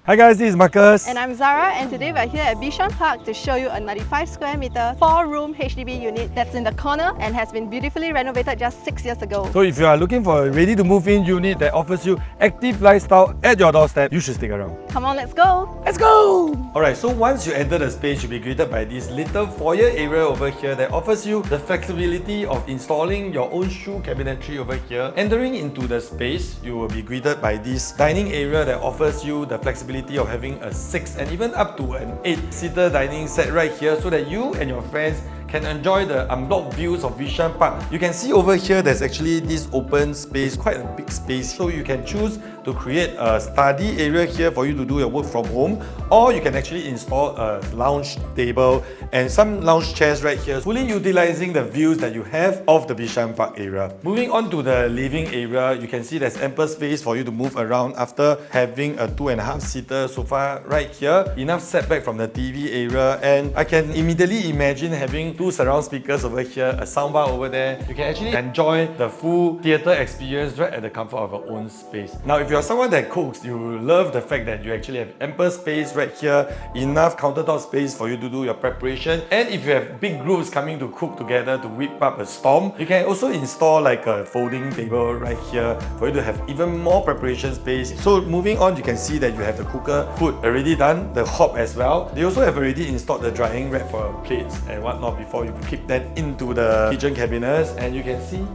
Hi guys, this is Marcus. And I'm Zara, and today we're here at Bishan Park to show you a 95 square meter, 4-room HDB unit that's in the corner and has been beautifully renovated just 6 years ago. So if you are looking for a ready-to-move-in unit that offers you active lifestyle at your doorstep, you should stick around. Come on, let's go! Let's go! Alright, so once you enter the space, you'll be greeted by this little foyer area over here that offers you the flexibility of installing your own shoe cabinetry over here. Entering into the space, you will be greeted by this dining area that offers you the flexibility of having a 6 and even up to an 8-seater dining set right here so that you and your friends can enjoy the unblocked views of Bishan Park. You can see over here there's actually this open space, quite a big space, so you can choose to create a study area here for you to do your work from home, or you can actually install a lounge table and some lounge chairs right here, fully utilizing the views that you have of the Bishan Park area. Moving on to the living area, you can see there's ample space for you to move around after having a 2.5-seater sofa right here. Enough setback from the TV area, and I can immediately imagine having 2 surround speakers over here, a soundbar over there. You can actually enjoy the full theatre experience right at the comfort of your own space. Now, if you're someone that cooks, you will love the fact that you actually have ample space right here, enough countertop space for you to do your preparation. And if you have big groups coming to cook together to whip up a storm, you can also install like a folding table right here for you to have even more preparation space. So moving on, you can see that you have the cooker hood already done, the hob as well. They also have already installed the drying rack for plates and whatnot before you keep that into the kitchen cabinets, and you can see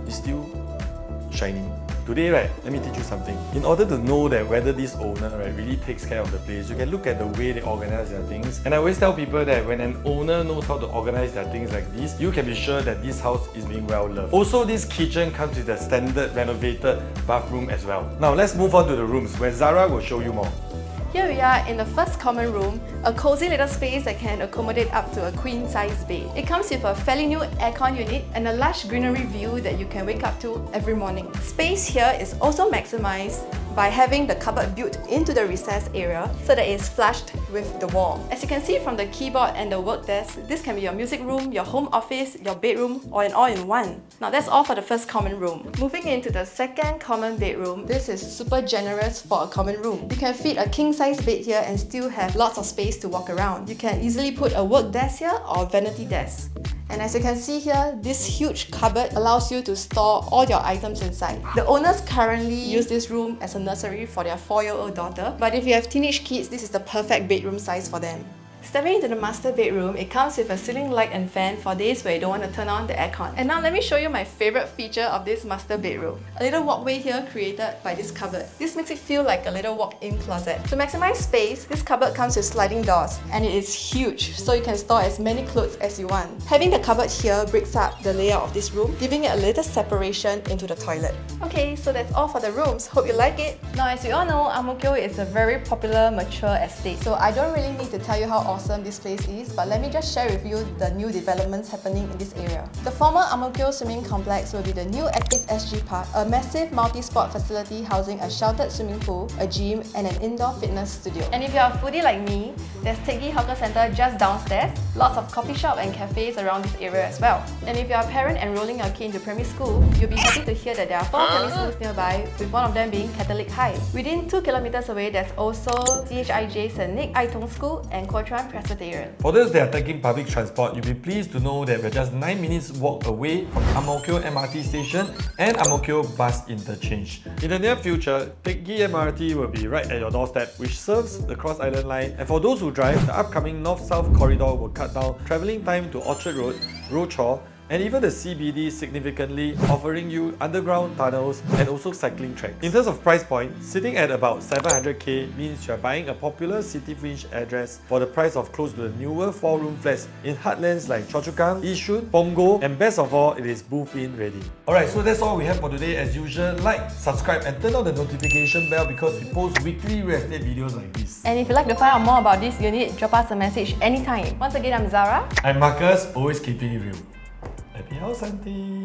it's still shiny. Today, right, let me teach you something. In order to know that whether this owner really takes care of the place, you can look at the way they organize their things. And I always tell people that when an owner knows how to organize their things like this, you can be sure that this house is being well loved. Also, this kitchen comes with a standard renovated bathroom as well. Now, let's move on to the rooms where Zara will show you more. Here we are in the first common room, a cozy little space that can accommodate up to a queen-size bed. It comes with a fairly new aircon unit and a lush greenery view that you can wake up to every morning. Space here is also maximized by having the cupboard built into the recess area so that it is flushed with the wall. As you can see from the keyboard and the work desk, this can be your music room, your home office, your bedroom, or an all-in-one. Now that's all for the first common room. Moving into the second common bedroom, this is super generous for a common room. You can fit a king-size bed here and still have lots of space to walk around. You can easily put a work desk here or a vanity desk. And as you can see here, this huge cupboard allows you to store all your items inside. The owners currently use this room as a nursery for their 4-year-old daughter, but if you have teenage kids, this is the perfect bedroom size for them. Stepping into the master bedroom, it comes with a ceiling light and fan for days where you don't want to turn on the aircon. And now let me show you my favorite feature of this master bedroom. A little walkway here created by this cupboard. This makes it feel like a little walk-in closet. To maximize space, this cupboard comes with sliding doors and it is huge, so you can store as many clothes as you want. Having the cupboard here breaks up the layout of this room, giving it a little separation into the toilet. Okay, so that's all for the rooms. Hope you like it. Now, as you all know, Ang Mo Kio is a very popular, mature estate, so I don't really need to tell you how awesome this place is, but let me just share with you the new developments happening in this area. The former Ang Mo Kio swimming complex will be the new Keepitrealestatesg Park, a massive multi-sport facility housing a sheltered swimming pool, a gym, and an indoor fitness studio. And if you're a foodie like me, there's Teck Hawker Centre just downstairs, lots of coffee shop and cafes around this area as well. And if you're a parent enrolling your kid into primary school, you'll be happy to hear that there are 4 primary schools nearby, with one of them being Catholic High. Within 2 kilometers away, there's also CHIJ St. Nick Ai Tong School and Kuo Presbyterian. For those that are taking public transport, you'll be pleased to know that we're just 9 minutes walk away from Ang Mo Kio MRT station and Ang Mo Kio bus interchange. In the near future, Teck MRT will be right at your doorstep, which serves the Cross Island line, and for those who drive, the upcoming North-South corridor will cut down travelling time to Orchard Road, Rochor, and even the CBD significantly, offering you underground tunnels and also cycling tracks. In terms of price point, sitting at about 700k means you're buying a popular city fringe address for the price of close to the newer 4-room flats in heartlands like Choa Chu Kang, Yishun, Punggol, and best of all, it is move-in ready. Alright, so that's all we have for today. As usual, like, subscribe, and turn on the notification bell because we post weekly real estate videos like this. And if you'd like to find out more about this unit, drop us a message anytime. Once again, I'm Zara. I'm Marcus, always keeping it real. Happy house hunting!